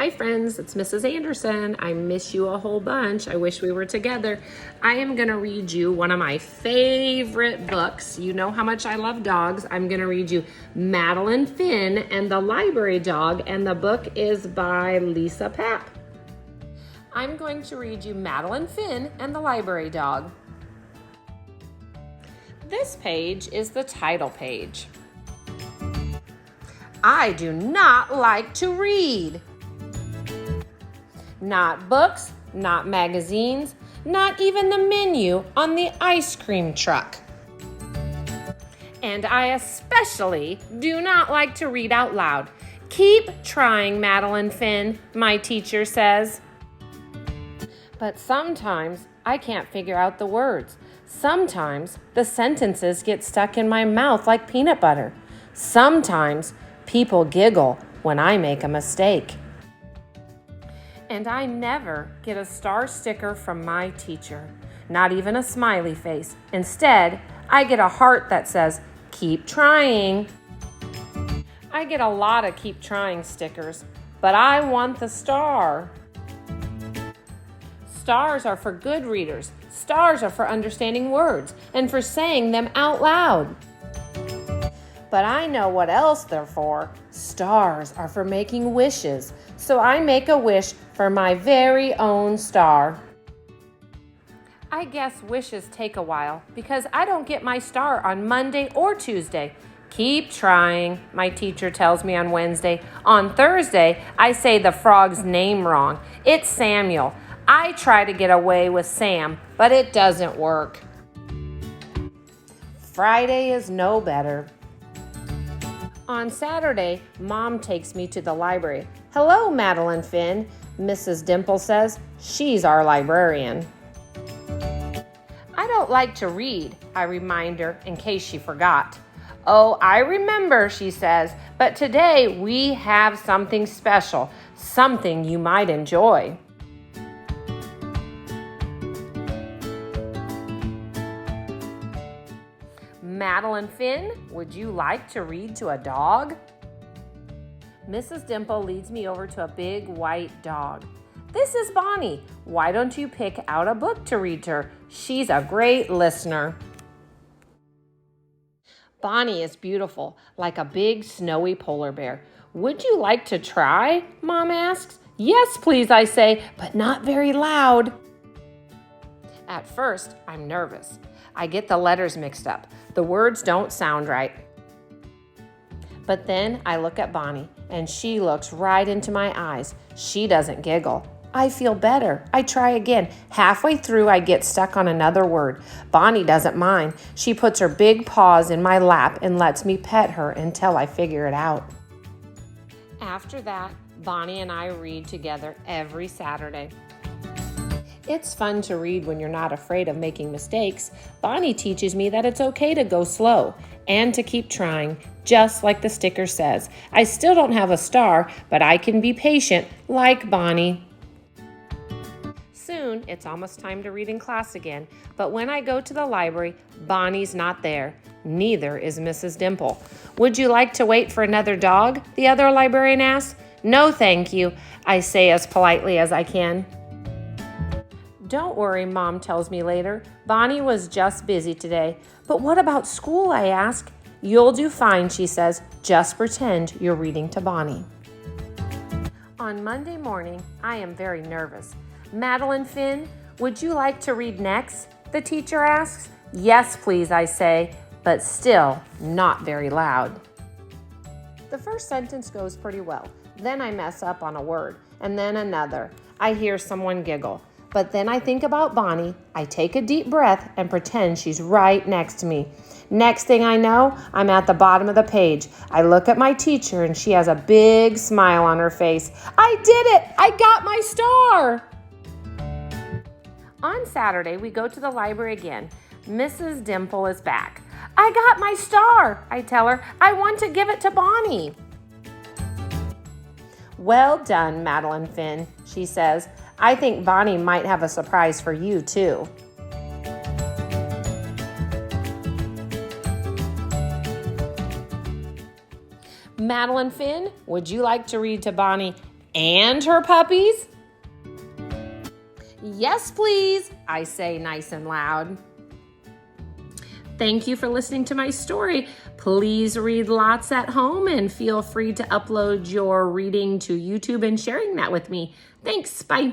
Hi friends, it's Mrs. Anderson. I miss you a whole bunch. I wish we were together. I am gonna read you one of my favorite books. You know how much I love dogs. I'm gonna read you Madeline, Finn, and the Library Dog, and the book is by Lisa Papp. I'm going to read you Madeline, Finn, and the Library Dog. This page is the title page. I do not like to read. Not books, not magazines, not even the menu on the ice cream truck. And I especially do not like to read out loud. Keep trying, Madeline Finn, my teacher says. But sometimes I can't figure out the words. Sometimes the sentences get stuck in my mouth like peanut butter. Sometimes people giggle when I make a mistake. And I never get a star sticker from my teacher, not even a smiley face. Instead, I get a heart that says, keep trying. I get a lot of keep trying stickers, but I want the star. Stars are for good readers. Stars are for understanding words and for saying them out loud. But I know what else they're for. Stars are for making wishes. So I make a wish for my very own star. I guess wishes take a while because I don't get my star on Monday or Tuesday. Keep trying, my teacher tells me on Wednesday. On Thursday, I say the frog's name wrong. It's Samuel. I try to get away with Sam, but it doesn't work. Friday is no better. On Saturday, Mom takes me to the library. Hello, Madeline Finn, Mrs. Dimple says. She's our librarian. I don't like to read, I remind her in case she forgot. Oh, I remember, she says, but today we have something special, something you might enjoy. Madeline Finn, would you like to read to a dog? Mrs. Dimple leads me over to a big white dog. This is Bonnie. Why don't you pick out a book to read to her? She's a great listener. Bonnie is beautiful, like a big snowy polar bear. Would you like to try? Mom asks. Yes, please, I say, but not very loud. At first, I'm nervous. I get the letters mixed up. The words don't sound right. But then I look at Bonnie, and she looks right into my eyes. She doesn't giggle. I feel better. I try again. Halfway through, I get stuck on another word. Bonnie doesn't mind. She puts her big paws in my lap and lets me pet her until I figure it out. After that, Bonnie and I read together every Saturday. It's fun to read when you're not afraid of making mistakes. Bonnie teaches me that it's okay to go slow and to keep trying, just like the sticker says. I still don't have a star, but I can be patient like Bonnie. Soon, it's almost time to read in class again, but when I go to the library, Bonnie's not there. Neither is Mrs. Dimple. Would you like to wait for another dog? The other librarian asks. No, thank you, I say as politely as I can. Don't worry, Mom tells me later. Bonnie was just busy today. But what about school, I ask. You'll do fine, she says. Just pretend you're reading to Bonnie. On Monday morning, I am very nervous. Madeline Finn, would you like to read next? The teacher asks. Yes, please, I say, but still not very loud. The first sentence goes pretty well. Then I mess up on a word, and then another. I hear someone giggle. But then I think about Bonnie, I take a deep breath and pretend she's right next to me. Next thing I know, I'm at the bottom of the page. I look at my teacher and she has a big smile on her face. I did it! I got my star! On Saturday, we go to the library again. Mrs. Dimple is back. I got my star, I tell her. I want to give it to Bonnie. Well done, Madeline Finn, she says. I think Bonnie might have a surprise for you, too. Madeline Finn, would you like to read to Bonnie And her puppies? Yes, please, I say nice and loud. Thank you for listening to my story. Please read lots at home and feel free to upload your reading to YouTube and sharing that with me. Thanks. Bye.